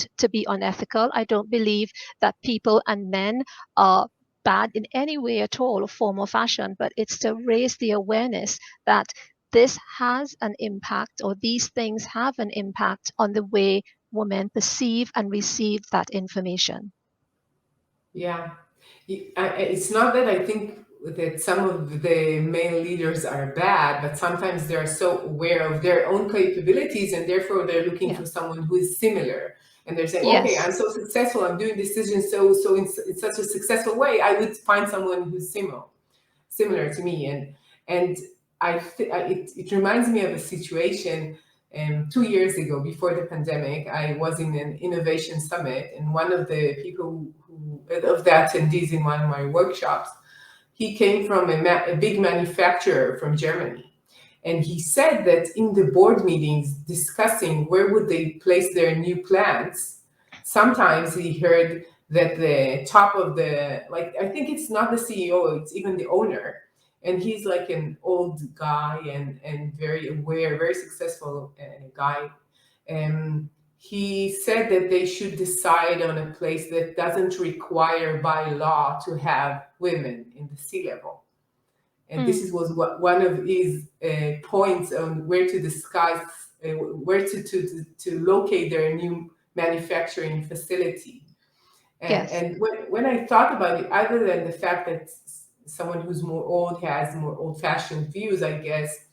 out to be unethical. I don't believe that people and men are bad in any way at all, or form or fashion, but it's to raise the awareness that this has an impact, or these things have an impact on the way women perceive and receive that information. Yeah. It's not that I think that some of the male leaders are bad, but sometimes they are so aware of their own capabilities and therefore they're looking Yeah. for someone who is similar. And they're saying, okay, Yes. I'm so successful, I'm doing decisions so in such a successful way, I would find someone who's similar to me. And it reminds me of a situation 2 years ago, before the pandemic. I was in an innovation summit, and one of the people of the attendees in one of my workshops, he came from a big manufacturer from Germany. And he said that in the board meetings discussing where would they place their new plants, sometimes he heard that the top of the, like, I think it's not the CEO, it's even the owner. And he's like an old guy and very aware, very successful guy. And he said that they should decide on a place that doesn't require by law to have women in the sea level. And this was one of his points on where to discuss, where to locate their new manufacturing facility. Yes. And when I thought about it, other than the fact that someone who's more old has more old-fashioned views, I guess,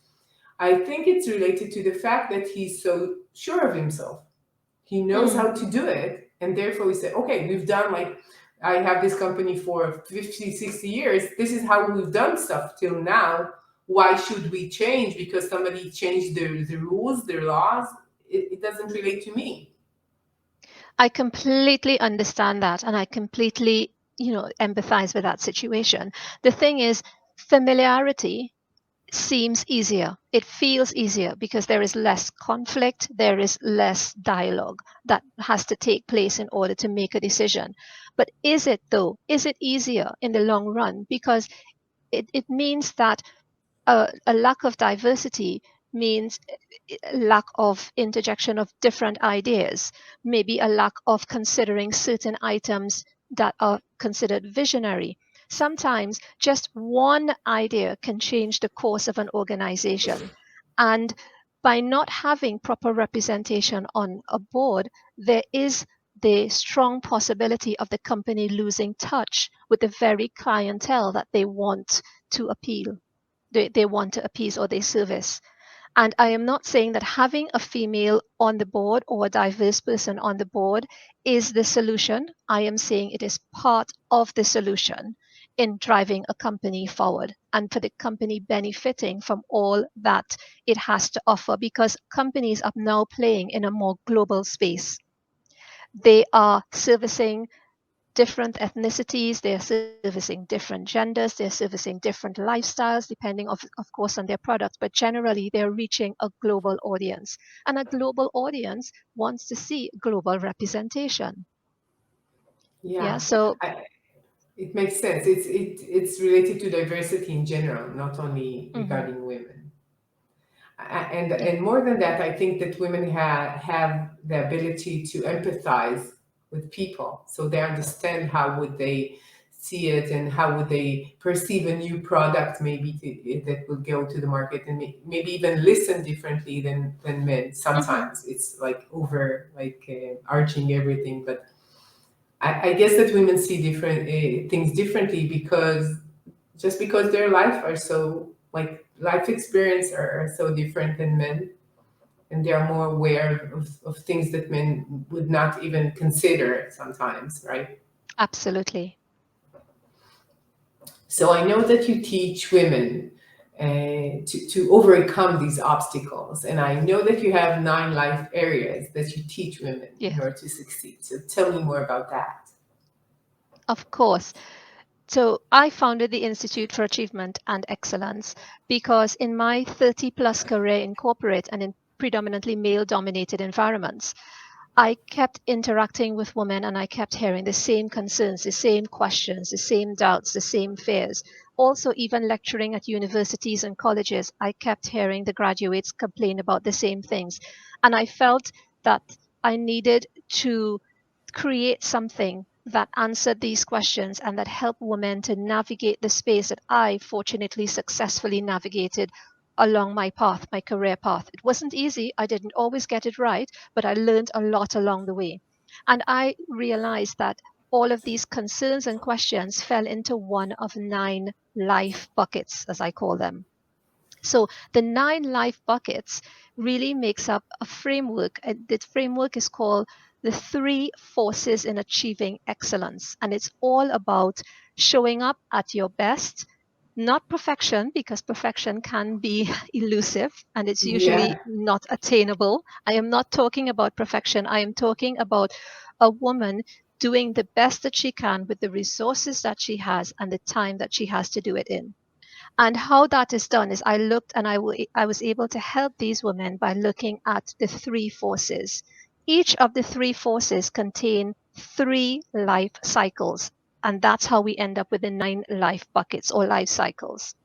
I think it's related to the fact that he's so sure of himself. He knows Mm. how to do it. And therefore we say, okay, we've done, like, I have this company for 50, 60 years. This is how we've done stuff till now. Why should we change because somebody changed the rules, their laws? It doesn't relate to me. I completely understand that, and I completely, empathize with that situation. The thing is, familiarity seems easier. It feels easier because there is less conflict, there is less dialogue that has to take place in order to make a decision. But is it though? Is it easier in the long run? Because it means that a lack of diversity means a lack of interjection of different ideas, maybe a lack of considering certain items that are considered visionary. Sometimes just one idea can change the course of an organization. And by not having proper representation on a board, there is the strong possibility of the company losing touch with the very clientele that they want to appeal they want to appease or they service. And I am not saying that having a female on the board or a diverse person on the board is the solution. I am saying it is part of the solution in driving a company forward and for the company benefiting from all that it has to offer, because companies are now playing in a more global space. They are servicing different ethnicities, they're servicing different genders, they're servicing different lifestyles, depending of course on their products, but generally they're reaching a global audience. And a global audience wants to see global representation. Yeah, Yeah, so I, it makes sense. It's related to diversity in general, not only mhm, regarding women. And yeah, more than that, I think that women have the ability to empathize with people, so they understand how would they see it and how would they perceive a new product, maybe that will go to the market, and maybe even listen differently than men. mhm. Sometimes it's like over, like arching everything, but I guess that women see different things differently because just because their life are so, like, life experience are so different than men, and they are more aware of things that men would not even consider sometimes, right? Absolutely. So I know that you teach women to overcome these obstacles, and I know that you have 9 life areas that you teach women in Yes, order to succeed. So tell me more about that. of course. So I founded the Institute for Achievement and Excellence because in my 30 plus career in corporate and in predominantly male dominated environments, I kept interacting with women and I kept hearing the same concerns, the same questions, the same doubts, the same fears. Also, even lecturing at universities and colleges, I kept hearing the graduates complain about the same things. And I felt that I needed to create something that answered these questions and that helped women to navigate the space that I fortunately successfully navigated along my path, my career path. It wasn't easy. I didn't always get it right, but I learned a lot along the way. And I realized that all of these concerns and questions fell into one of 9 life buckets, as I call them. So the 9 life buckets really makes up a framework. The framework is called the 3 forces in achieving excellence. And it's all about showing up at your best, not perfection, because perfection can be elusive and it's usually Yeah. not attainable. I am not talking about perfection. I am talking about a woman doing the best that she can with the resources that she has and the time that she has to do it in. And how that is done is I looked and I was able to help these women by looking at the 3 forces. Each of the 3 forces contain 3 life cycles. And that's how we end up with the 9 life buckets or life cycles.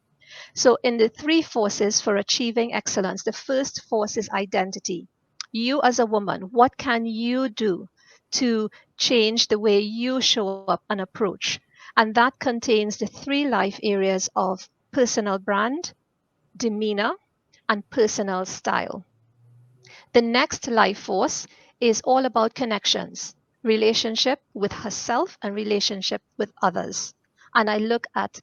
So, in the 3 forces for achieving excellence, the first force is identity. You, as a woman, what can you do to change the way you show up and approach? And that contains the 3 life areas of personal brand, demeanor, and personal style. The next life force is all about connections, relationship with herself and relationship with others. And I look at